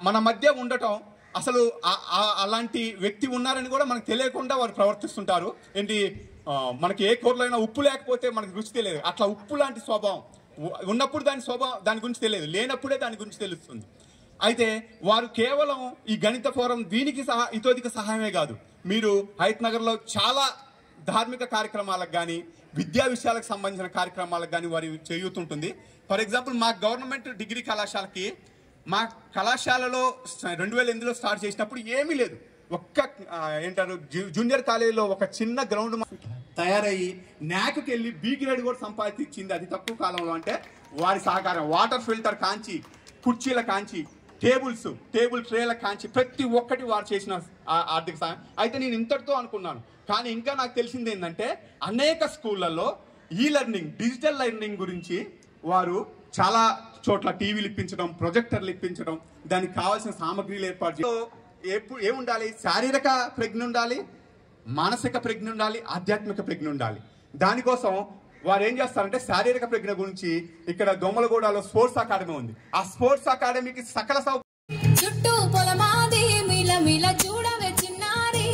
మన మధ్య ఉండటం, అసలు అలాంటి వ్యక్తి ఉన్నారని కూడా మనకు తెలియకుండా వారు ప్రవర్తిస్తుంటారు. ఏంటి, మనకి ఏ కూరలో అయినా ఉప్పు లేకపోతే మనకు రుచి తెలియదు. అట్లా ఉప్పు లాంటి స్వభావం ఉన్నప్పుడు దాని గురించి తెలియదు, లేనప్పుడే దాని గురించి తెలుస్తుంది. అయితే వారు కేవలం ఈ గణిత ఫోరం దీనికి ఇతోదిక సహాయమే కాదు, మీరు హయత్ నగర్లో చాలా ధార్మిక కార్యక్రమాలకు కానీ విద్యా విషయాలకు సంబంధించిన కార్యక్రమాలకు కానీ వారి చేయూతుంటుంది. ఫర్ ఎగ్జాంపుల్ మా గవర్నమెంట్ డిగ్రీ కళాశాలకి, మా కళాశాలలో 2008లో స్టార్ట్ చేసినప్పుడు ఏమీ లేదు. జూనియర్ కాలేజీలో ఒక చిన్న గ్రౌండ్ తయారయ్యి న్యాక్కి వెళ్ళి బి గ్రేడ్ కూడా సంపాదించింది అది తక్కువ కాలంలో. అంటే వారి సహకారం, వాటర్ ఫిల్టర్ కాంచి, కుర్చీల కాంచి, టేబుల్ ట్రేల కాంచి ప్రతి ఒక్కటి వారు చేసిన ఆర్థిక సహాయం. అయితే నేను ఇంతటితో అనుకున్నాను, కానీ ఇంకా నాకు తెలిసింది ఏంటంటే అనేక స్కూళ్ళల్లో డిజిటల్ లెర్నింగ్ గురించి వారు చాలా చోట్ల టీవీలు ఇప్పించడం, ప్రొజెక్టర్లు ఇప్పించడం, దానికి కావాల్సిన సామగ్రిలు ఏర్పాటు చేయడం. ఏముండాలి? శారీరక ప్రజ్ఞ ఉండాలి, మానసిక ప్రజ్ఞ ఉండాలి, ఆధ్యాత్మిక ప్రజ్ఞ ఉండాలి. దానికోసం వారు ఏం చేస్తారంటే శారీరక ప్రజ్ఞ గురించి ఇక్కడ దొమ్మలగూడలో స్పోర్ట్స్ అకాడమీ ఉంది. ఆ స్పోర్ట్స్ అకాడమీకి సకల చుట్టూ పొలమాది మిల మిల చూడవే చిన్నారి,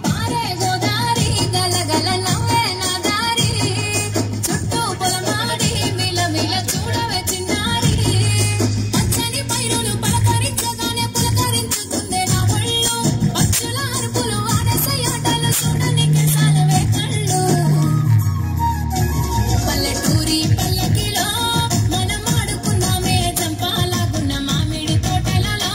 పారే గోదారి గలగల నవ్వే నాదారి. చుట్టూ పొలమాది మిల మిల చూడవే చిన్నారి, పచ్చని పైరులు పలకరించగానే పులకరించుతుందే నా ఒళ్ళు. పక్షుల అరుపులు ఆడసయాటలు చూడనికి సాలవే కళ్ళు. పల్లెటూరి పల్లకిలో మనం ఆడుకున్నామే చంపాలగున్న మామిడి తోటలలో.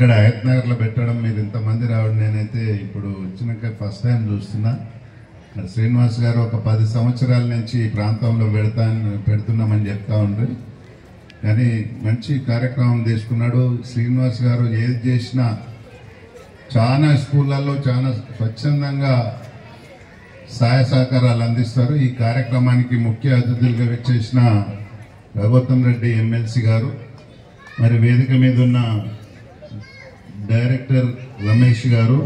ఇక్కడ హయత్ నగర్లో పెట్టడం, మీరు ఇంతమంది రావడం నేనైతే ఇప్పుడు వచ్చినాక ఫస్ట్ టైం చూస్తున్నా. శ్రీనివాస్ గారు ఒక 10 సంవత్సరాల నుంచి ఈ ప్రాంతంలో పెడుతున్నామని చెప్తా ఉండ్రి, కానీ మంచి కార్యక్రమం తీసుకున్నాడు. శ్రీనివాస్ గారు ఏది చేసినా చాలా స్కూళ్ళల్లో చాలా స్వచ్ఛందంగా సహాయ సహకారాలు అందిస్తారు. ఈ కార్యక్రమానికి ముఖ్య అతిథులుగా వచ్చేసిన రఘోత్తమ్ రెడ్డి ఎమ్మెల్సీ గారు, మరి వేదిక మీద ఉన్న డైరెక్టర్ రమేష్ గారు,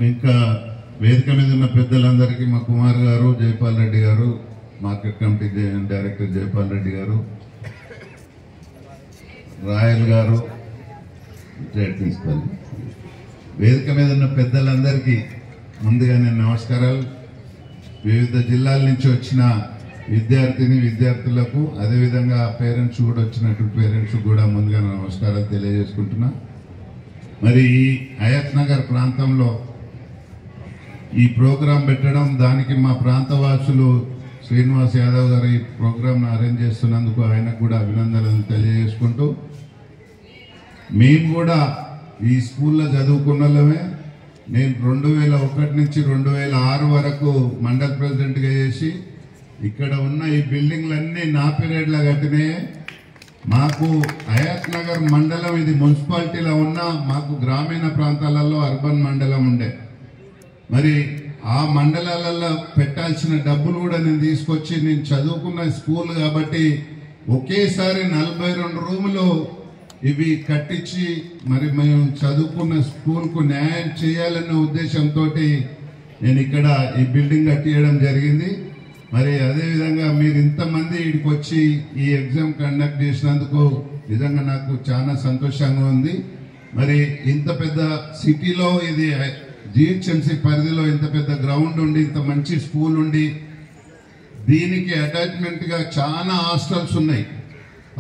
ఇంకా వేదిక మీద ఉన్న పెద్దలందరికీ మా కుమార్ గారు, జైపాల్ రెడ్డి గారు, market committee director Jaipal Reddy గారు, రాయల్ గారు, తీసుకోవాలి. వేదిక మీద ఉన్న పెద్దలందరికీ ముందుగా నేను నమస్కారాలు. వివిధ జిల్లాల నుంచి వచ్చిన విద్యార్థులకు, అదేవిధంగా పేరెంట్స్ కూడా వచ్చినటువంటి పేరెంట్స్ కూడా ముందుగా నమస్కారాలు తెలియజేసుకుంటున్నా. మరి ఈ హయత్ నగర్ ప్రాంతంలో ఈ ప్రోగ్రాం పెట్టడం, దానికి మా ప్రాంతవాసులు శ్రీనివాస్ యాదవ్ గారు ఈ ప్రోగ్రామ్ అరేంజ్ చేస్తున్నందుకు ఆయనకు కూడా అభినందనలు తెలియజేసుకుంటూ, మేము కూడా ఈ స్కూల్లో చదువుకున్నమే. నేను 2001 నుంచి 2006 వరకు మండల్ ప్రెసిడెంట్గా చేసి, ఇక్కడ ఉన్న ఈ బిల్డింగ్లన్నీ నా పీరియడ్లో కట్టినాయి. మాకు హయత్ నగర్ మండలం ఇది మున్సిపాలిటీలో ఉన్న, మాకు గ్రామీణ ప్రాంతాలలో అర్బన్ మండలం ఉండే. మరి ఆ మండలాలలో పెట్టాల్సిన డబ్బులు కూడా నేను తీసుకొచ్చి, నేను చదువుకున్న స్కూల్ కాబట్టి ఒకేసారి 42 రూములు ఇవి కట్టించి, మరి మేము చదువుకున్న స్కూల్కు న్యాయం చేయాలన్న ఉద్దేశంతో నేను ఇక్కడ ఈ బిల్డింగ్ కట్టియడం జరిగింది. మరి అదేవిధంగా మీరు ఇంతమంది ఇక్కడికి వచ్చి ఈ ఎగ్జామ్ కండక్ట్ చేసినందుకు నిజంగా నాకు చాలా సంతోషంగా ఉంది. మరి ఇంత పెద్ద సిటీలో, ఇది జిహెచ్ఎంసీ పరిధిలో ఇంత పెద్ద గ్రౌండ్ ఉండి, ఇంత మంచి స్కూల్ ఉండి, దీనికి అటాచ్మెంట్గా చాలా హాస్టల్స్ ఉన్నాయి.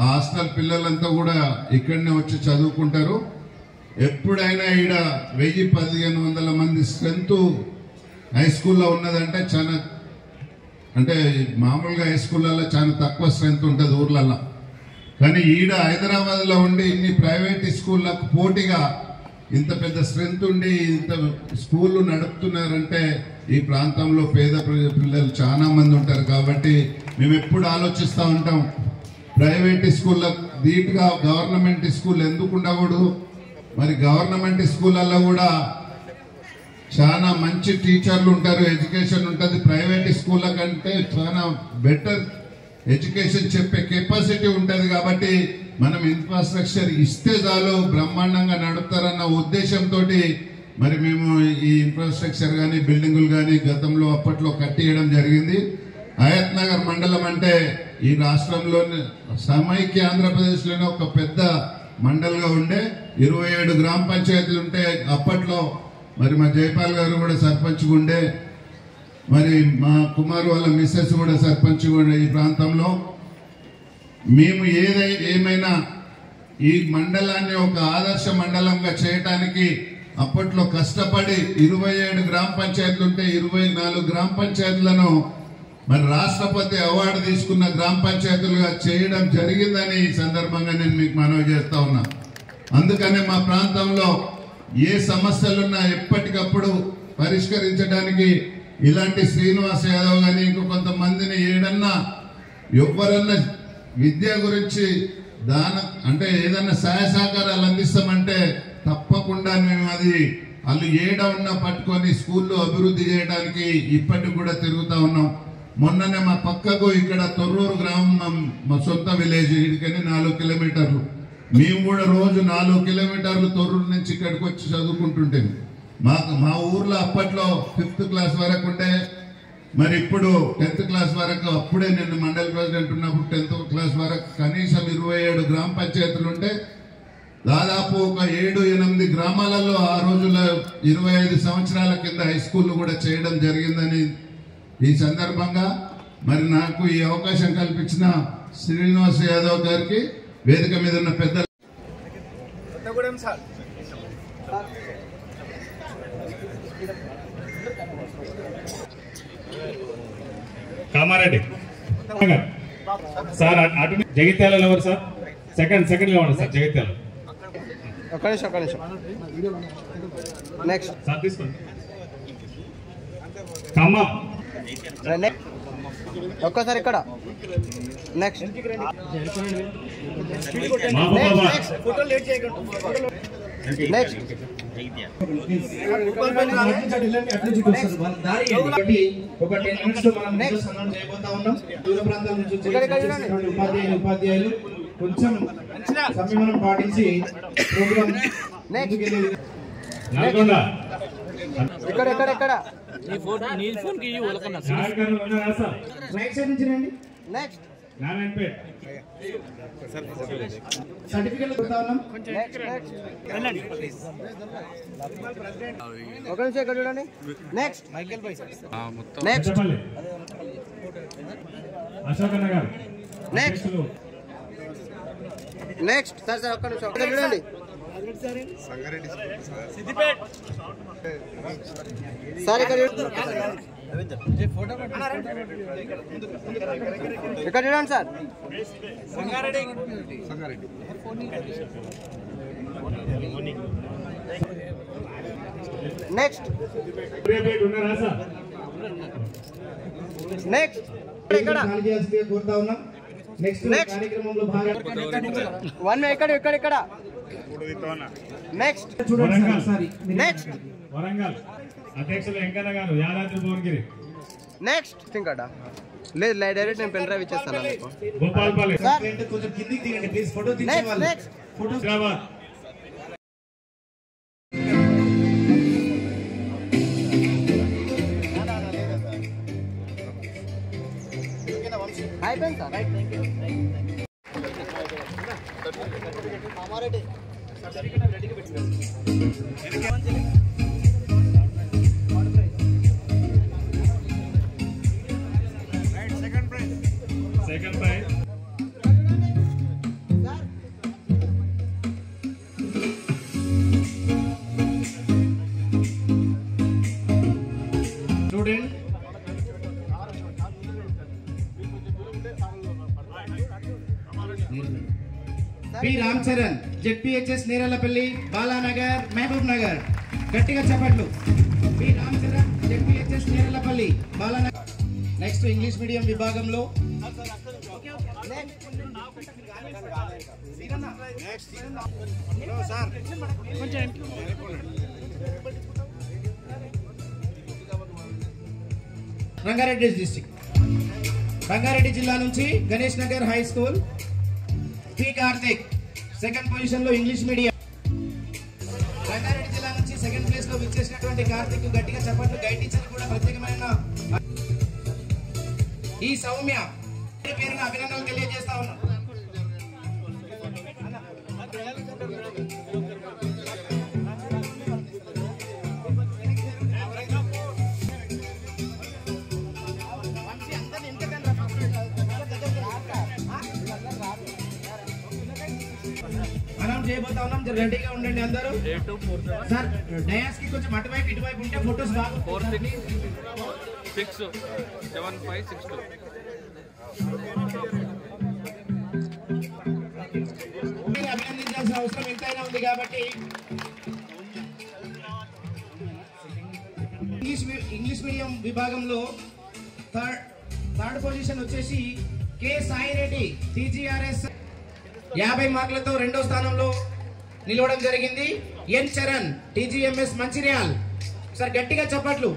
ఆ హాస్టల్ పిల్లలంతా కూడా ఇక్కడనే వచ్చి చదువుకుంటారు. ఎప్పుడైనా ఈడ 1000-1500 మంది స్ట్రెంత్ హై స్కూల్లో ఉన్నదంటే చాలా, అంటే మామూలుగా హై స్కూళ్ళల్లో చాలా తక్కువ స్ట్రెంత్ ఉంటుంది ఊర్లలో. కానీ ఈడ హైదరాబాద్లో ఉండి ఇన్ని ప్రైవేట్ స్కూళ్ళకు పోటీగా ఇంత పెద్ద స్ట్రెంత్ ఉండి ఇంత స్కూళ్ళు నడుపుతున్నారంటే ఈ ప్రాంతంలో పేద పిల్లలు చాలా మంది ఉంటారు. కాబట్టి మేము ఎప్పుడు ఆలోచిస్తూ ఉంటాం, ప్రైవేట్ స్కూళ్ళకు ధీటుగా గవర్నమెంట్ స్కూల్ ఎందుకు ఉండకూడదు. మరి గవర్నమెంట్ స్కూళ్ళల్లో కూడా చాలా మంచి టీచర్లు ఉంటారు, ఎడ్యుకేషన్ ఉంటుంది. ప్రైవేట్ స్కూళ్ళ కంటే చాలా బెటర్ ఎడ్యుకేషన్ చెప్పే కెపాసిటీ ఉంటుంది. కాబట్టి మనం ఇన్ఫ్రాస్ట్రక్చర్ ఇస్తే చాలు బ్రహ్మాండంగా నడుపుతారన్న ఉద్దేశంతో మరి మేము ఈ ఇన్ఫ్రాస్ట్రక్చర్ కానీ బిల్డింగులు కానీ గతంలో అప్పట్లో కట్టియడం జరిగింది. హయత్ నగర్ మండలం అంటే ఈ రాష్ట్రంలోని సమైక్య ఆంధ్రప్రదేశ్లోనే ఒక పెద్ద మండల్గా ఉండే 27 గ్రామ పంచాయతీలు ఉంటే అప్పట్లో. మరి మా జైపాల్ గారు కూడా సర్పంచ్గా ఉండే, మరి మా కుమార్ వాళ్ళ మిస్సెస్ కూడా సర్పంచ్గా ఉండే. ఈ ప్రాంతంలో మేము ఏమైనా ఈ మండలాన్ని ఒక ఆదర్శ మండలంగా చేయడానికి అప్పట్లో కష్టపడి 27 గ్రామ పంచాయతీలు ఉంటే 24 గ్రామ పంచాయతీలను మరి రాష్ట్రపతి అవార్డు తీసుకున్న గ్రామ పంచాయతీలుగా చేయడం జరిగిందని ఈ సందర్భంగా నేను మీకు మనవి చేస్తా ఉన్నా. అందుకనే మా ప్రాంతంలో ఏ సమస్యలున్నా ఎప్పటికప్పుడు పరిష్కరించడానికి ఇలాంటి శ్రీనివాస్ యాదవ్ గాని ఇంకో కొంతమందిని ఏడన్నా ఎవరన్నా విద్య గురించి అంటే ఏదన్నా సహాయ సహకారాలు అందిస్తామంటే తప్పకుండా మేము అది వాళ్ళు ఏడ ఉన్నా పట్టుకొని స్కూల్లో అభివృద్ధి చేయడానికి ఇప్పటికి కూడా తిరుగుతా ఉన్నాం. మొన్ననే మా పక్కకు ఇక్కడ తొర్రూరు గ్రామం, మా సొంత విలేజ్, ఇక్కడికని 4 కిలోమీటర్లు. మేము కూడా రోజు 4 కిలోమీటర్లు తొర్రూరు నుంచి ఇక్కడికి వచ్చి చదువుకుంటుంటే మా ఊర్లో అప్పట్లో 5th క్లాస్ వరకు ఉంటే, మరి ఇప్పుడు 10th క్లాస్ వరకు. అప్పుడే నేను మండల్ ప్రెసిడెంట్ ఉన్నప్పుడు 10th క్లాస్ వరకు కనీసం 27 గ్రామ పంచాయతీలు ఉంటే దాదాపు ఒక 7-8 గ్రామాలలో ఆ రోజుల్లో 25 సంవత్సరాల కింద హై స్కూల్ కూడా చేయడం జరిగిందని ఈ సందర్భంగా మరి నాకు ఈ అవకాశం కల్పించిన శ్రీనివాస్ యాదవ్ గారికి, వేదిక మీద ఉన్న పెద్దలు, కామారెడ్డి సార్, అటు జగిత్యాలలో ఎవరు సార్? సెకండ్ ఇవ్వండి సార్ జగిత్యాల. ఒక్క నిమిషం. నెక్స్ట్ సార్ తీసుకోండి. ఖమ్మం. ఒక్కసారి ఇక్కడ. నెక్స్ట్ మహబూబాబాద్. నెక్స్ట్ ఒక 10 minutes లో మనం సన్మానం చేయబోతా ఉన్నాం. దూర ప్రాంతాల నుంచి వచ్చేటువంటి ఉపాధ్యాయులు కొంచెం సంయమనం పాటించి ప్రోగ్రామ్ నల్గొండ. ఇక్కడ నారాయణగఢ్ ఉన్నారా సార్? రైట్ సైడ్ నుంచి రండి. నెక్స్ట్ నారాయణపేట్. సర్టిఫికెట్లు కొడతా ఉన్నాం. ఒక నిమిషం ఇక్కడ చూడండి. Next next Peddapalli. Ashok Nagar. Next next sir ఒక్క నిమిషం ఇక్కడ చూడండి. సార్ ఇక్కడ ఇక్కడ చూడండి సార్. నెక్స్ట్ సూర్యాపేట్ ఉన్నారా సార్? నెక్స్ట్ ఇక్కడ ఖాళీ చేయాల్సిందిగా కోరుతా ఉన్నాం. Next Next. కార్యక్రమంలో భాగంగా వన్ ఇక్కడ నెక్స్ట్ చూడండి సార్ ఒకసారి. నెక్స్ట్ వరంగల్. అధ్యక్షులు వెంకన్న గారు, యాదాద్రి భువనగిరి. నెక్స్ట్ థింక్ లేదు డైరెక్ట్ నేను పెన్ డ్రైవ్ ఇచ్చేస్తాను మీకు. భూపాల్పల్లి. సార్ కొంచెం కిందికి దిగండి ప్లీజ్. ఫోటో నెక్స్ట్ తీసేవాళ్ళు నెక్స్ట్ ఫోటో హైదరాబాద్. అయిపోయింది sir. Second prize. Student P Ram Charan, ZPHS Neralapalli, Balanagar, Mahabubnagar. గట్టిగా చెప్పట్లు. P Ram Charan, ZPHS Neralapalli, Balanagar. Next English medium విభాగంలో రంగారెడ్డి డిస్ట్రిక్ట్, రంగారెడ్డి జిల్లా నుంచి Ganesh Nagar high school P Karthik second position లో ఇంగ్లీష్ మీడియం. రంగారెడ్డి జిల్లా నుంచి సెకండ్ ప్లేస్ లో విచ్చేసినటువంటి కార్తిక్ గట్టిగా చెప్పట్లు. గైడ్ టీచర్ కూడా ప్రత్యేకమైన ఈ సౌమ్య పేరున అభినందనలు తెలియజేస్తా ఉన్నాం. మనం చేయబోతా ఉన్నాం. రెడీగా ఉండండి అందరూ. సార్ డయాస్ కి కొంచెం అటువైపు ఇటువైపు ఉంటే ఫోటోస్ బాగా. 467562 అభినందించాల్సిన అవసరం ఎంతైనా ఉంది కాబట్టి ఇంగ్లీష్ మీడియం విభాగంలో థర్డ్ పొజిషన్ వచ్చేసి కె సాయిరెడ్డి టీజీఆర్ఎస్ 50 మార్కులతో రెండో స్థానంలో నిలవడం జరిగింది. ఎన్ చరణ్ టీజీఎంఎస్ మంచిర్యాల్. సార్ గట్టిగా చెప్పట్లు.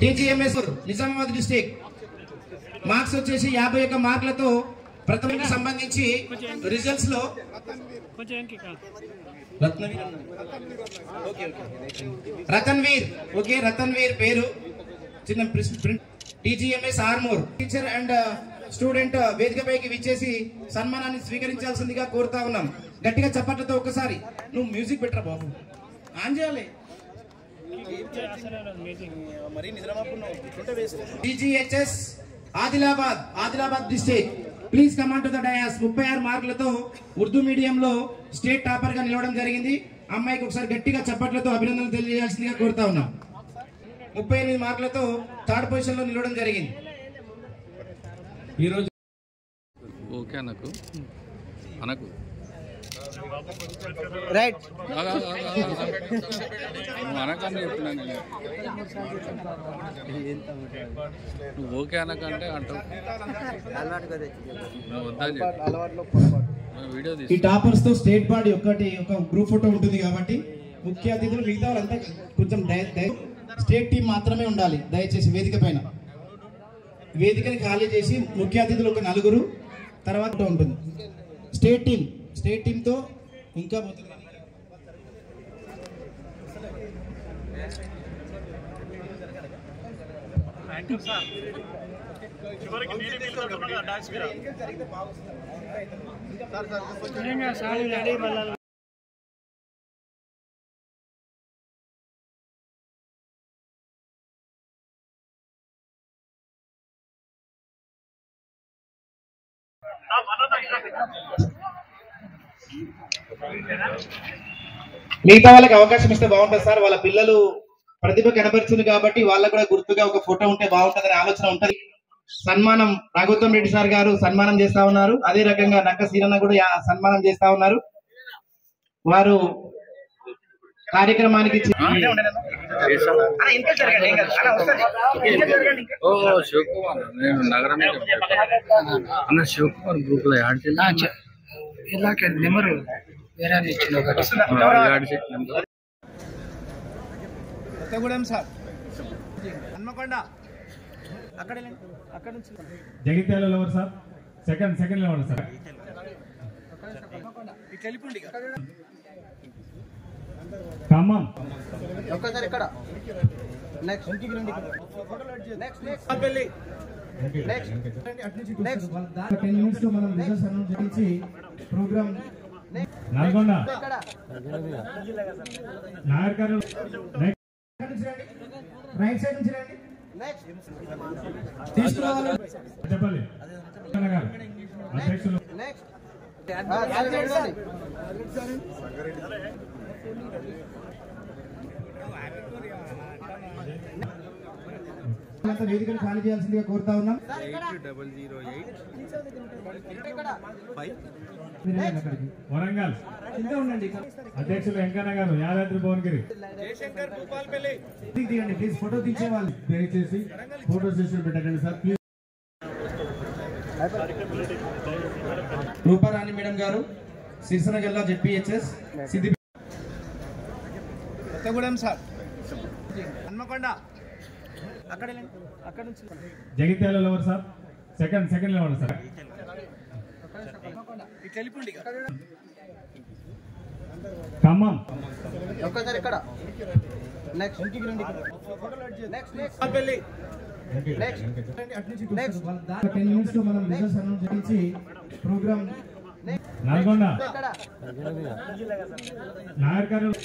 టీజీఎంఎస్ నిజామాబాద్ డిస్ట్రిక్ట్ మార్క్స్ వచ్చేసి 51 మార్కులతో ప్రథమకి సంబంధించి రిజల్ట్స్ లో రతన్ వీర్ పేరు చిన్న print. TGMS Armoor teacher and student వేదికపైకి విచ్చేసి సన్మానాన్ని స్వీకరించాల్సిందిగా కోరుతా ఉన్నాం. గట్టిగా చప్పట్లతో ఒకసారి. నువ్వు మ్యూజిక్ పెట్టరా బాబు, ఆన్ చేయాలి. TGHS Adilabad district please command to the dais. 36 మార్కులతో ఉర్దూ మీడియంలో స్టేట్ టాపర్ గా నిలవడం జరిగింది. అమ్మాయికి ఒకసారి గట్టిగా చప్పట్లతో అభినందనలు తెలియజేయాల్సిందిగా కోరుతా ఉన్నాం. 38 మార్కులతో థర్డ్ పొజిషన్ లో నిలవడం జరిగింది. ఈరోజు ఓకే నాకు అనకు రైట్ నువ్వు అనకని చెప్తున్నాను నేను. నువ్వు ఓకే అనకంటే అంటావు. నువ్వు వద్దని చెప్పు. వీడియో ఈ తీసి టాపర్స్ తో స్టేట్ బాడీ ఒక గ్రూప్ ఫోటో ఉంటుంది కాబట్టి ముఖ్య అతిథులు మిగతా వాళ్ళంతా కొంచెం స్టేట్ టీం మాత్రమే ఉండాలి. దయచేసి వేదిక పైన వేదికని ఖాళీ చేసి ముఖ్య అతిథులు ఒక 4 తర్వాత ఉంటుంది. స్టేట్ టీంతో ఇంకా మిగతా వాళ్ళకి అవకాశం ఇస్తే బాగుంటుంది సార్. వాళ్ళ పిల్లలు ప్రతిభ కనబరుచుంది కాబట్టి వాళ్ళకు కూడా గుర్తుగా ఒక ఫోటో ఉంటే బాగుంటుందని ఆలోచన ఉంటుంది. సన్మానం రాఘోత్తం రెడ్డి సార్ గారు సన్మానం చేస్తా ఉన్నారు. అదే రకంగా నక్క సీరన్న కూడా సన్మానం చేస్తా ఉన్నారు. వారు కార్యక్రమానికి శివకుమార్ నేను నగరమే అన్న శివకుమార్ గ్రూప్ లో యాడ్ చేసి నెంబరు వేరే ఇచ్చిన కొత్తగూడెం సార్ హన్మకొండ అక్కడ నుంచి జగిత్యాలలో ఎవరు సార్? సెకండ్ ఎవరు సార్? ఖమ్మం ఒక్కసారి ఇక్కడ next programme Nalgonda Nagarkurnool right side నుంచి రండి. తీసుకురావాలి చెప్పండి గారు అధ్యక్షులు వేదికను ఖాళీ చేయాల్సిందిగా కోరుతా ఉన్నాం. వరంగల్ అధ్యక్షులు వెంకన్న గారు యాదాద్రి భువనగిరి తీయండి ప్లీజ్. ఫోటో తీసే వాళ్ళు దయచేసి ఫోటో సెషన్ పెట్టండి సార్ ప్లీజ్. రూపారాణి మేడం గారు సిరిసిల్ల జిల్లా జెడ్పీహెచ్ఎస్ సిద్దిపేట. కొత్తగూడెం సార్ హన్మకొండ అక్కడ నుంచి జగిత్యాలలో ఎవరు సార్? సెకండ్ ఎవరు సార్? ఖమ్మం ఒక్కసారి ఇక్కడ నెక్స్ట్ మనం రిజల్ట్స్ అనౌన్స్ చేయించి ప్రోగ్రామ్ నల్గొండ నాగర్కర్నూలు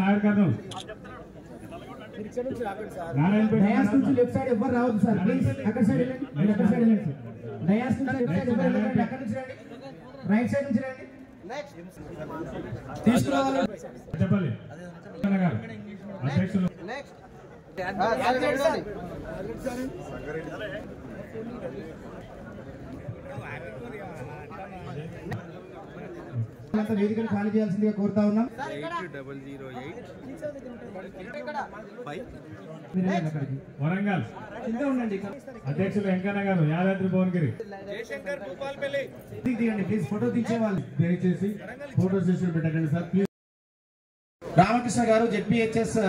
నాగర్కర్నూలు డయాస్ నుంచి లెఫ్ట్ సైడ్ ఎవరు రావద్దు సార్ ప్లీజ్. అక్కడ సైడ్ వెళ్ళండి. అక్కడ సైడ్ వెళ్ళండి. డయాస్ నుంచి లెఫ్ట్ సైడ్ ఎవరు వెళ్ళండి. అక్కడ నుంచి రండి. రైట్ సైడ్ నుంచి రండి. తీసుకురావాలి చెప్పండి గారు అధ్యక్షులు వేదికను ఖాళీ చేయాల్సిందిగా కోరుతా ఉన్నాం. వరంగల్ అధ్యక్షులు వెంకన్న గారు యాదాద్రి భువనగిరి తీయండి ప్లీజ్. ఫోటో తీసే వాళ్ళు దయచేసి ఫోటో సెషన్ పెట్టండి సార్ ప్లీజ్. రామకృష్ణ గారు జెడ్పీహెచ్ఎస్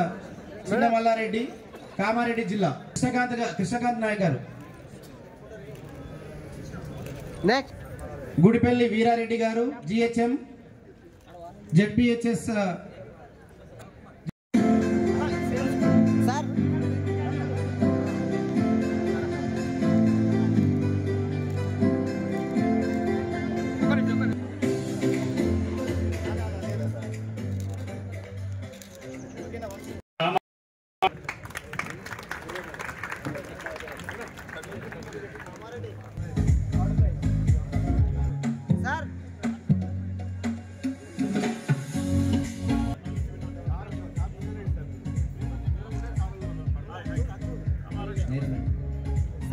చిన్న మల్లారెడ్డి కామారెడ్డి జిల్లా. కృష్ణకాంత్ నాయక్ గారు next Gudipalli Veerareddy garu GHM ZPHS sir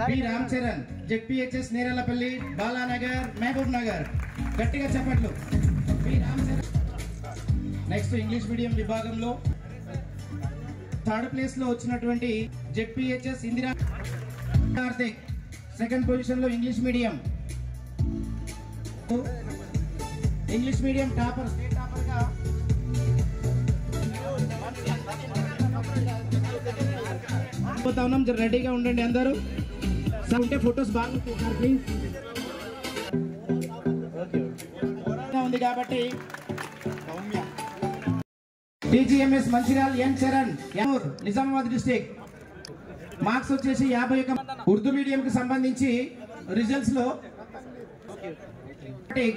P Ram Charan ZPHS Nerellapalli Balanagar Mahabubnagar. గట్టిగా చెప్పట్లు. నెక్స్ట్ ఇంగ్లీష్ మీడియం విభాగంలో థర్డ్ ప్లేస్ లో వచ్చినటువంటి ZPHS Indira Karthik. Second position లో English medium topper, state topper గా పోతా ఉన్నాం. రెడీగా ఉండండి అందరూ. ఉంటే ఫొటోస్ బాగా ప్లీజ్ ఉంది కాబట్టి. టీజీఎంఎస్ మంచిర్యాల ఎన్ చరణ్ నిజామాబాద్ డిస్ట్రిక్ట్. మార్క్స్ వచ్చేసి 51. ఉర్దూ మీడియం కి సంబంధించి రిజల్ట్స్ లో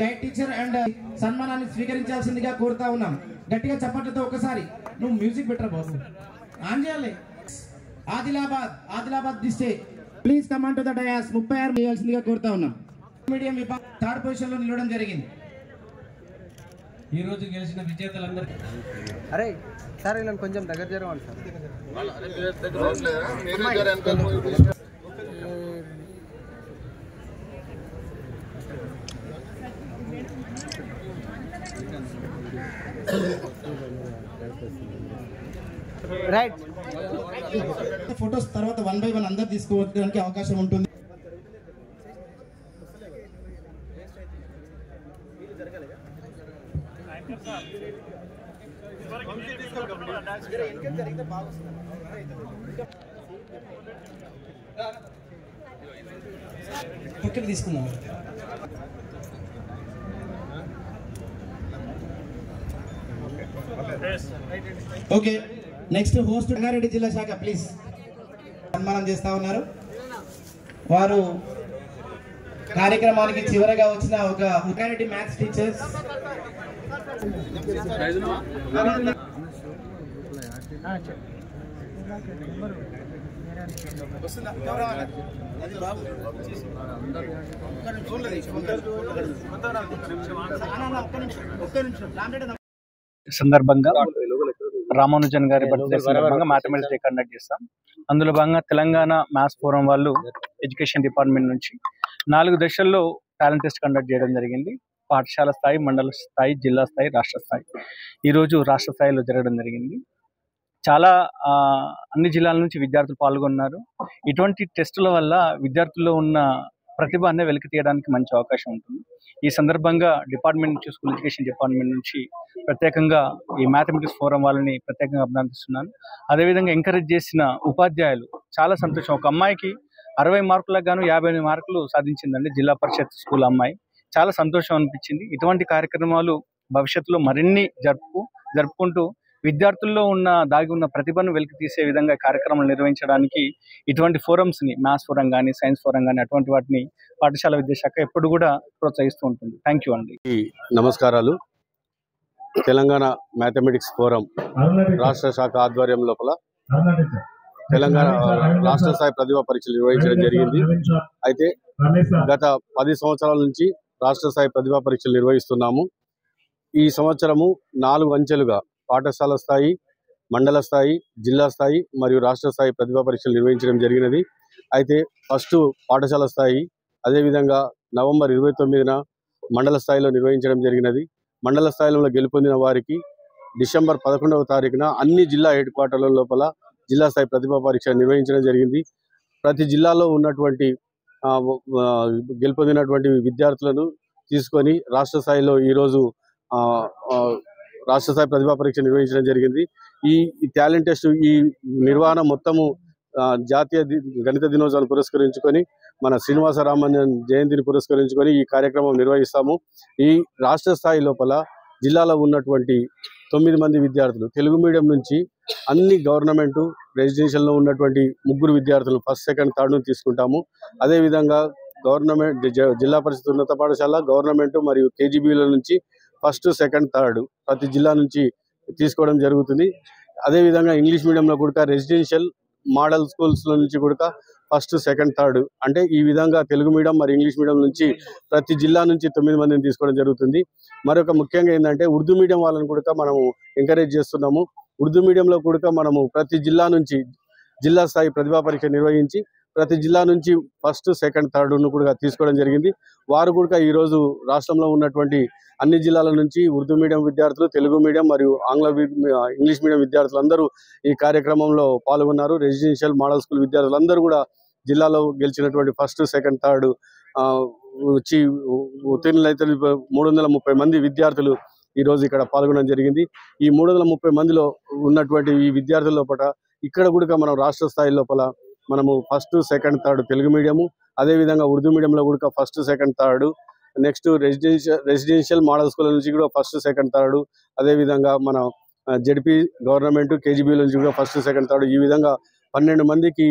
గైడ్ టీచర్ అండ్ సన్మానాన్ని స్వీకరించాల్సిందిగా కోరుతా ఉన్నాం. గట్టిగా చప్పట్లతో ఒకసారి. నువ్వు మ్యూజిక్ బెటర్ బాబు ఆన్ చేయాలి. Adilabad district please command to the dais. 36 చేయాల్సిందిగా కోరుతా ఉన్నాం. మీడియం విభాగం థర్డ్ పొజిషన్ లో నిలవడం జరిగింది. ఈ రోజు గెలిచిన విజేతలందరికీ అరే సార్ ఇలా కొంచెం దగ్గర జరగండి సార్. రైట్. ఫొటోస్ తర్వాత 1 by 1 అందరు తీసుకోవడానికి అవకాశం ఉంటుంది. పక్కన తీసుకుందాం. ఓకే నెక్స్ట్ హోస్ట్ రంగారెడ్డి జిల్లా శాఖ ప్లీజ్ సన్మానం చేస్తా ఉన్నారు. వారు కార్యక్రమానికి చివరగా వచ్చిన ఒక రంగారెడ్డి మ్యాథ్స్ టీచర్స్ సందర్భంగా రామానుజన్ గారి బర్త్డే సందర్భంగా మ్యాథమెటిక్స్ డే కండక్ట్ చేస్తాం. అందులో భాగంగా తెలంగాణ మ్యాథ్స్ ఫోరం వాళ్ళు ఎడ్యుకేషన్ డిపార్ట్మెంట్ నుంచి 4 దశల్లో టాలెంట్ టెస్ట్ కండక్ట్ చేయడం జరిగింది. పాఠశాల స్థాయి, మండల స్థాయి, జిల్లా స్థాయి, రాష్ట్ర స్థాయి. ఈరోజు రాష్ట్ర స్థాయిలో జరగడం జరిగింది. చాలా అన్ని జిల్లాల నుంచి విద్యార్థులు పాల్గొన్నారు. ఇటువంటి టెస్టుల వల్ల విద్యార్థుల్లో ఉన్న ప్రతిభ అనే వెలికి తీయడానికి మంచి అవకాశం ఉంటుంది. ఈ సందర్భంగా డిపార్ట్మెంట్ నుంచి, స్కూల్ ఎడ్యుకేషన్ డిపార్ట్మెంట్ నుంచి ప్రత్యేకంగా ఈ మ్యాథమెటిక్స్ ఫోరం వాళ్ళని ప్రత్యేకంగా అభినందిస్తున్నాను. అదేవిధంగా ఎంకరేజ్ చేసిన ఉపాధ్యాయులు చాలా సంతోషం. ఒక అమ్మాయికి 60 మార్కులకు గాను 58 మార్కులు సాధించిందండి, జిల్లా పరిషత్ స్కూల్ అమ్మాయి. చాలా సంతోషం అనిపించింది. ఇటువంటి కార్యక్రమాలు భవిష్యత్తులో మరిన్ని జరుపుకుంటూ విద్యార్థుల్లో ఉన్న దాగి ఉన్న ప్రతిభను వెలికి తీసే విధంగా కార్యక్రమాలు నిర్వహించడానికి ఇటువంటి ఫోరమ్స్ని, మ్యాథ్స్ ఫోరం కానీ, సైన్స్ ఫోరం కానీ, అటువంటి వాటిని పాఠశాల విద్యాశాఖ ఎప్పుడు కూడా ప్రోత్సహిస్తూ ఉంటుంది. థ్యాంక్ యూ అండి. నమస్కారాలు. తెలంగాణ మ్యాథమెటిక్స్ ఫోరం రాష్ట్ర శాఖ ఆధ్వర్యం లోపల తెలంగాణ రాష్ట్ర స్థాయి ప్రతిభా పరీక్షలు నిర్వహించడం జరిగింది. అయితే గత 10 సంవత్సరాల నుంచి రాష్ట్ర స్థాయి ప్రతిభా పరీక్షలు నిర్వహిస్తున్నాము. ఈ సంవత్సరము 4 అంచెలుగా పాఠశాల స్థాయి, మండల స్థాయి, జిల్లా స్థాయి మరియు రాష్ట్ర స్థాయి ప్రతిభా పరీక్షలు నిర్వహించడం జరిగినది. అయితే ఫస్ట్ పాఠశాల స్థాయి, అదేవిధంగా నవంబర్ 29న మండల స్థాయిలో నిర్వహించడం జరిగినది. మండల స్థాయిలో గెలుపొందిన వారికి డిసెంబర్ 11వ తారీఖున అన్ని జిల్లా హెడ్ క్వార్టర్ల లోపల జిల్లా స్థాయి ప్రతిభా పరీక్ష నిర్వహించడం జరిగింది. ప్రతి జిల్లాలో ఉన్నటువంటి గెలుపొందినటువంటి విద్యార్థులను తీసుకొని రాష్ట్ర స్థాయిలో ఈరోజు రాష్ట్ర స్థాయి ప్రతిభా పరీక్ష నిర్వహించడం జరిగింది. ఈ టాలెంట్ టెస్ట్ ఈ నిర్వహణ మొత్తము జాతీయ గణిత దినోత్సవాన్ని పురస్కరించుకొని, మన శ్రీనివాస రామానుజన్ జయంతిని పురస్కరించుకొని ఈ కార్యక్రమం నిర్వహిస్తాము. ఈ రాష్ట్ర స్థాయి లోపల జిల్లాలో ఉన్నటువంటి 9 మంది విద్యార్థులు తెలుగు మీడియం నుంచి అన్ని గవర్నమెంటు రెసిడెన్షియల్లో ఉన్నటువంటి 3 విద్యార్థులు ఫస్ట్, సెకండ్, థర్డ్ను తీసుకుంటాము. అదేవిధంగా గవర్నమెంట్ జిల్లా పరిషత్ ఉన్నత పాఠశాల, గవర్నమెంట్ మరియు కేజీబీల నుంచి ఫస్ట్, సెకండ్, థర్డ్ ప్రతి జిల్లా నుంచి తీసుకోవడం జరుగుతుంది. అదేవిధంగా ఇంగ్లీష్ మీడియంలో కూడా రెసిడెన్షియల్ మోడల్ స్కూల్స్లో నుంచి కూడా ఫస్ట్, సెకండ్, థర్డ్ అంటే ఈ విధంగా తెలుగు మీడియం మరియు ఇంగ్లీష్ మీడియం నుంచి ప్రతి జిల్లా నుంచి 9 మందిని తీసుకోవడం జరుగుతుంది. మరొక ముఖ్యంగా ఏంటంటే ఉర్దూ మీడియం వాళ్ళని కూడా మనము ఎంకరేజ్ చేస్తున్నాము. ఉర్దూ మీడియంలో కూడా మనము ప్రతి జిల్లా నుంచి జిల్లా స్థాయి ప్రతిభా పరీక్ష నిర్వహించి ప్రతి జిల్లా నుంచి ఫస్ట్, సెకండ్, థర్డ్ను కూడా తీసుకోవడం జరిగింది. వారు కూడా ఈరోజు రాష్ట్రంలో ఉన్నటువంటి అన్ని జిల్లాల నుంచి ఉర్దూ మీడియం విద్యార్థులు, తెలుగు మీడియం మరియు ఇంగ్లీష్ మీడియం విద్యార్థులందరూ ఈ కార్యక్రమంలో పాల్గొన్నారు. రెసిడెన్షియల్ మోడల్ స్కూల్ విద్యార్థులందరూ కూడా జిల్లాలో గెలిచినటువంటి ఫస్ట్, సెకండ్, థర్డ్ వచ్చి ఉత్తీర్ణులైతే 330 మంది విద్యార్థులు ఈరోజు ఇక్కడ పాల్గొనడం జరిగింది. ఈ 330 మందిలో ఉన్నటువంటి ఈ విద్యార్థుల లోపల ఇక్కడ కూడా మనం రాష్ట్ర స్థాయి లోపల మనము first, second, third Telugu medium, అదేవిధంగా ఉర్దూ మీడియంలో కూడా first, second, third, next residential model school నుంచి కూడా ఫస్ట్, సెకండ్, థర్డ్, అదేవిధంగా మన జెడ్పీ గవర్నమెంట్ కేజీబీ నుంచి కూడా ఫస్ట్, సెకండ్, థర్డ్, ఈ విధంగా 12 మందికి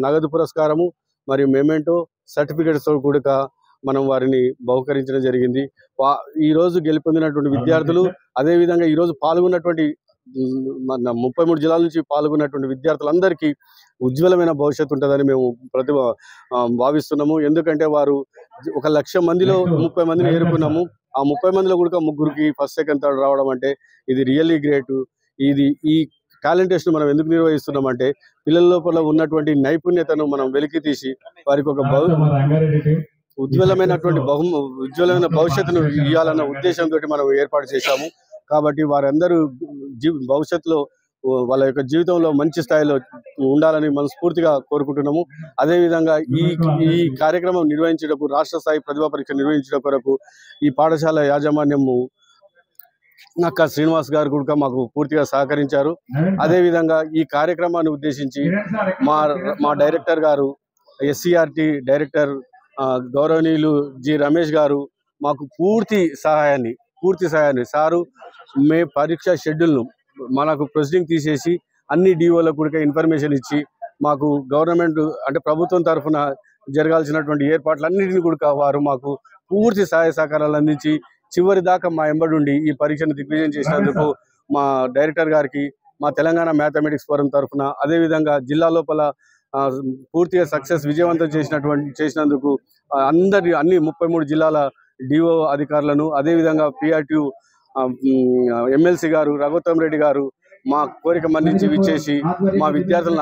నగదు పురస్కారము మరియు మెమెంటో సర్టిఫికేట్స్ కూడా మనం వారిని బహుకరించడం జరిగింది. ఈరోజు గెలుపొందినటువంటి విద్యార్థులు, అదేవిధంగా ఈరోజు పాల్గొన్నటువంటి 33 జిల్లాల నుంచి పాల్గొన్నటువంటి విద్యార్థులందరికీ ఉజ్వలమైన భవిష్యత్తు ఉంటుందని మేము భావిస్తున్నాము. ఎందుకంటే వారు 1,00,000 మందిలో 30 మందిని ఏరుకున్నాము. ఆ 30 మందిలో కూడా ముగ్గురికి ఫస్ట్, సెకండ్, థర్డ్ రావడం అంటే ఇది రియల్లీ గ్రేట్. ఈ టాలెంట్ టెస్ట్ మనం ఎందుకు నిర్వహిస్తున్నామంటే పిల్లల లోపల ఉన్నటువంటి నైపుణ్యతను మనం వెలికి తీసి వారికి ఒక ఉజ్వలమైన భవిష్యత్తును ఇవ్వాలన్న ఉద్దేశంతో మనం ఏర్పాటు చేశాము. కాబట్టి వారందరూ భవిష్యత్తులో వాళ్ళ యొక్క జీవితంలో మంచి స్థాయిలో ఉండాలని మనస్ఫూర్తిగా కోరుకుంటున్నాము. అదేవిధంగా ఈ కార్యక్రమం నిర్వహించేటప్పుడు రాష్ట్ర స్థాయి ప్రతిభా పరీక్ష నిర్వహించడం కొరకు ఈ పాఠశాల యాజమాన్యము నక్క శ్రీనివాస్ గారు కూడా మాకు పూర్తిగా సహకరించారు. అదేవిధంగా ఈ కార్యక్రమాన్ని ఉద్దేశించి మా డైరెక్టర్ గారు, SCRT డైరెక్టర్ గౌరవనీయులు జి రమేష్ గారు మాకు పూర్తి సహాయాన్ని సారు మే పరీక్ష షెడ్యూల్ను మనకు ప్రొసీడింగ్ తీసేసి అన్ని DOలకు కూడా ఇన్ఫర్మేషన్ ఇచ్చి మాకు గవర్నమెంట్ అంటే ప్రభుత్వం తరఫున జరగాల్సినటువంటి ఏర్పాట్లన్నింటినీ కూడా వారు మాకు పూర్తి సహాయ సహకారాలు అందించి చివరి దాకా మా ఎంబడుండి ఈ పరీక్షను దిగ్విజయం చేసినందుకు మా డైరెక్టర్ గారికి, మా తెలంగాణ మ్యాథమెటిక్స్ ఫోరం తరఫున, అదేవిధంగా జిల్లా లోపల పూర్తిగా విజయవంతం చేసినందుకు అన్ని 33 జిల్లాల DO అధికారులను, అదేవిధంగా PRTU MLC గారు రఘుత్తం రెడ్డి గారు మా కోరిక మన్నించి విచ్చేసి మా విద్యార్థులను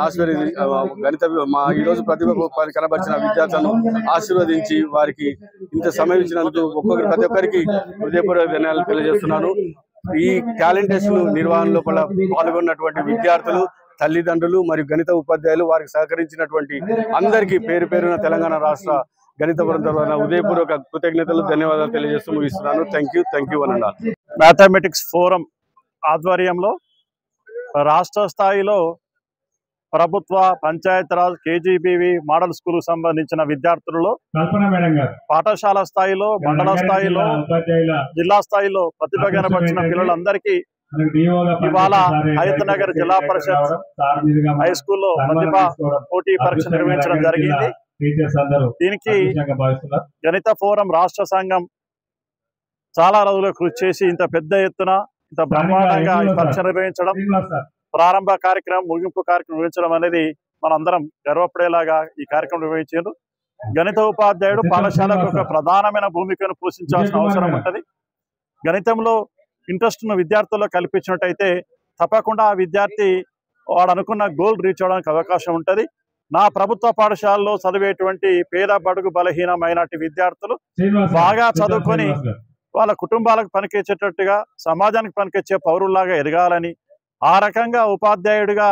ఈరోజు ప్రతిభ కనబరిచిన విద్యార్థులను ఆశీర్వదించి వారికి ఇంత సమయం ఇచ్చినందుకు ప్రతి ఒక్కరికి హృదయపూర్వక ధన్యవాదాలు తెలియజేస్తున్నాను. ఈ టాలెంట్ టెస్ట్ నిర్వహణ లోపల పాల్గొన్నటువంటి విద్యార్థులు, తల్లిదండ్రులు మరియు గణిత ఉపాధ్యాయులు, వారికి సహకరించినటువంటి అందరికీ పేరు పేరున తెలంగాణ రాష్ట్ర గణిత బృందం హృదయపూర్వక కృతజ్ఞతలు, ధన్యవాదాలు తెలియజేస్తూ ముగిస్తున్నాను. థ్యాంక్ యూ అనండి. మ్యాథమెటిక్స్ ఫోరం ఆధ్వర్యంలో రాష్ట్ర స్థాయిలో ప్రభుత్వ, పంచాయతీరాజ్, KGBవి మోడల్ స్కూల్ సంబంధించిన విద్యార్థులలో పాఠశాల స్థాయిలో, మండల స్థాయిలో, జిల్లా స్థాయిలో ప్రతిభ కనబరిచిన పిల్లలందరికీ ఇవాళ హయత్నగర్ జిల్లా పరిషత్ హై స్కూల్లో ప్రతిభ పోటీ పరీక్ష నిర్వహించడం జరిగింది. దీనికి గణిత ఫోరం రాష్ట్ర సంఘం చాలా రోజులు కృషి చేసి ఇంత పెద్ద ఎత్తున, ఇంత బ్రహ్మాండంగా ఈ పరీక్ష నిర్వహించడం, ప్రారంభ కార్యక్రమం, ముగింపు కార్యక్రమం నిర్వహించడం అనేది మనందరం గర్వపడేలాగా ఈ కార్యక్రమం నిర్వహించారు. గణిత ఉపాధ్యాయుడు పాఠశాలకు ఒక ప్రధానమైన భూమికను పోషించాల్సిన అవసరం ఉంటుంది. గణితంలో ఇంట్రెస్ట్ ఉన్న విద్యార్థుల్లో కల్పించినట్టయితే తప్పకుండా ఆ విద్యార్థి వాడు అనుకున్న గోల్ రీచ్ అవడానికి అవకాశం ఉంటుంది. నా ప్రభుత్వ పాఠశాలలో చదివేటువంటి పేద, బడుగు, బలహీన మైనార్టీ విద్యార్థులు బాగా చదువుకొని వాళ్ళ కుటుంబాలకు పనికొచ్చేటట్టుగా, సమాజానికి పనికొచ్చే పౌరుల్లాగా ఎదగాలని, ఆ రకంగా ఉపాధ్యాయుడిగా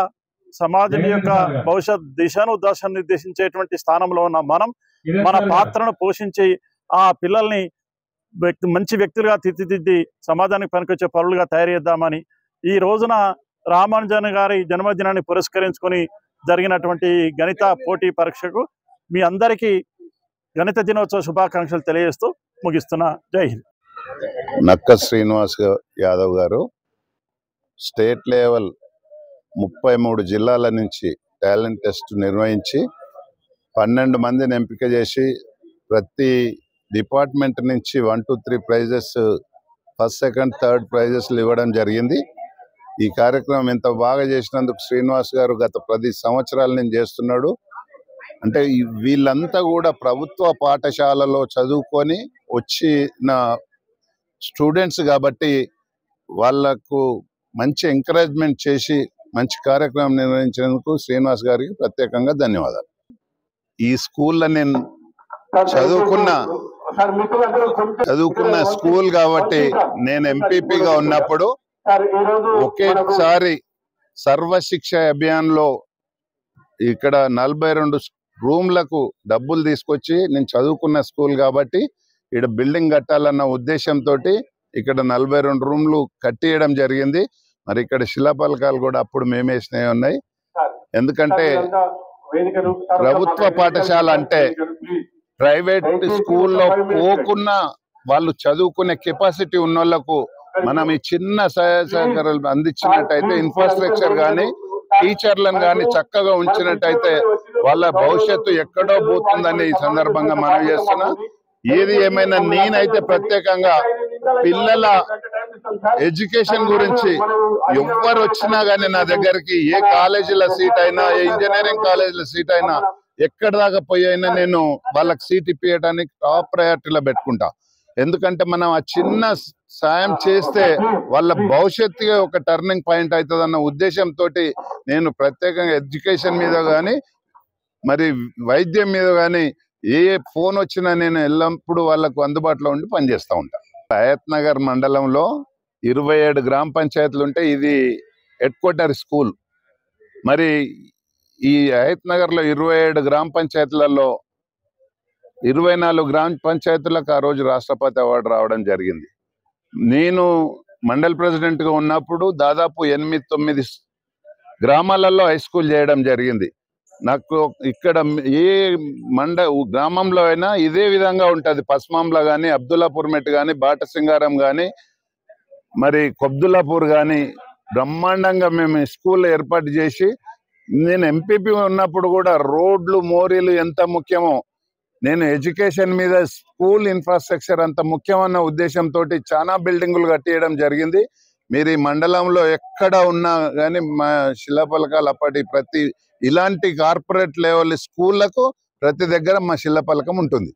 సమాజం యొక్క భవిష్యత్ దశను నిర్దేశించేటువంటి స్థానంలో ఉన్న మనం మన పాత్రను పోషించి ఆ పిల్లల్ని మంచి వ్యక్తులుగా తీర్చిదిద్ది సమాజానికి పనికొచ్చే పౌరులుగా తయారు చేద్దామని ఈ రోజున రామానుజన్ గారి జన్మదినాన్ని పురస్కరించుకొని జరిగినటువంటి గణిత పోటీ పరీక్షకు మీ అందరికీ గణిత దినోత్సవ శుభాకాంక్షలు తెలియజేస్తూ ముగిస్తున్నా. జై హింద్. నక్క శ్రీనివాస్ యాదవ్ గారు స్టేట్ లెవెల్ 33 జిల్లాల నుంచి టాలెంట్ టెస్ట్ నిర్వహించి 12 మందిని ఎంపిక చేసి ప్రతి డిపార్ట్మెంట్ నుంచి 1, 2, 3 ప్రైజెస్, ఫస్ట్, సెకండ్, థర్డ్ ప్రైజెస్లు ఇవ్వడం జరిగింది. ఈ కార్యక్రమం ఇంత బాగా చేసినందుకు శ్రీనివాస్ గారు గత 10 సంవత్సరాల నుంచి చేస్తున్నాడు. అంటే వీళ్ళంతా కూడా ప్రభుత్వ పాఠశాలలో చదువుకొని వచ్చిన స్టూడెంట్స్ కాబట్టి వాళ్లకు మంచి ఎంకరేజ్మెంట్ చేసి మంచి కార్యక్రమం నిర్వహించినందుకు శ్రీనివాస్ గారికి ప్రత్యేకంగా ధన్యవాదాలు. ఈ స్కూల్లో నేను చదువుకున్న స్కూల్ కాబట్టి నేను ఎంపీపీగా ఉన్నప్పుడు ఒకేసారి సర్వశిక్ష అభియాన్ లో ఇక్కడ 42 రూమ్లకు డబ్బులు తీసుకొచ్చి నేను చదువుకున్న స్కూల్ కాబట్టి ఇక్కడ బిల్డింగ్ కట్టాలన్న ఉద్దేశంతో ఇక్కడ 42 రూమ్లు కట్టియడం జరిగింది. మరి ఇక్కడ శిలాఫలకాలు కూడా అప్పుడు మేమే వేసినవి ఉన్నాయి. ఎందుకంటే ప్రభుత్వ పాఠశాల అంటే ప్రైవేట్ స్కూల్లో పోకున్నా వాళ్ళు చదువుకునే కెపాసిటీ ఉన్న వాళ్ళకు మనం ఈ చిన్న సహాయ సహకారాలు అందించినట్టయితే ఇన్ఫ్రాస్ట్రక్చర్ కానీ టీచర్లను కానీ చక్కగా ఉంచినట్టయితే వాళ్ళ భవిష్యత్తు ఎక్కడో పోతుందని ఈ సందర్భంగా మనం చేస్తున్నా. ఏది ఏమైనా నేనైతే ప్రత్యేకంగా పిల్లల ఎడ్యుకేషన్ గురించి ఎవరు వచ్చినా గానీ నా దగ్గరికి ఏ కాలేజీల సీట్ అయినా ఏ ఇంజనీరింగ్ కాలేజీల సీట్ అయినా ఎక్కడి దాకా పోయి అయినా నేను వాళ్ళకి సీట్ ఇప్పించడానికి టాప్ ప్రయారిటీలో పెట్టుకుంటా. ఎందుకంటే మనం ఆ చిన్న సాయం చేస్తే వాళ్ళ భవిష్యత్తుగా ఒక టర్నింగ్ పాయింట్ అవుతుందన్న ఉద్దేశంతో నేను ప్రత్యేకంగా ఎడ్యుకేషన్ మీద కానీ మరి వైద్యం మీద కానీ ఏ ఫోన్ వచ్చినా నేను ఎల్లప్పుడూ వాళ్ళకు అందుబాటులో ఉండి పనిచేస్తూ ఉంటా. హయత్ నగర్ మండలంలో 27 గ్రామ పంచాయతీలు ఉంటే ఇది హెడ్ క్వార్టర్ స్కూల్. మరి ఈ హయత్ నగర్లో 27 గ్రామ పంచాయతీలలో 24 గ్రామ పంచాయతీలకు ఆ రోజు రాష్ట్రపతి అవార్డు రావడం జరిగింది. నేను మండల్ ప్రెసిడెంట్గా ఉన్నప్పుడు దాదాపు 8-9 గ్రామాలలో హై స్కూల్ చేయడం జరిగింది. నాకు ఇక్కడ ఏ గ్రామంలో అయినా ఇదే విధంగా ఉంటుంది. పస్మాంలో కానీ అబ్దుల్లాపూర్ మెట్ కానీ బాటసింగారం కానీ మరి కొబ్దుల్లాపూర్ కానీ బ్రహ్మాండంగా మేము స్కూల్ ఏర్పాటు చేసి నేను ఎంపీపీ ఉన్నప్పుడు కూడా రోడ్లు మోరీలు ఎంత ముఖ్యమో నేను ఎడ్యుకేషన్ మీద స్కూల్ ఇన్ఫ్రాస్ట్రక్చర్ అంత ముఖ్యమన్న ఉద్దేశంతో చాలా బిల్డింగులు కట్టియడం జరిగింది. మీరు ఈ మండలంలో ఎక్కడ ఉన్నా కానీ మా శిలాఫలకాలు అప్పటి ప్రతి ఇలాంటి కార్పొరేట్ లెవెల్ స్కూళ్లకు ప్రతి దగ్గర మా శిలాఫలకం ఉంటుంది.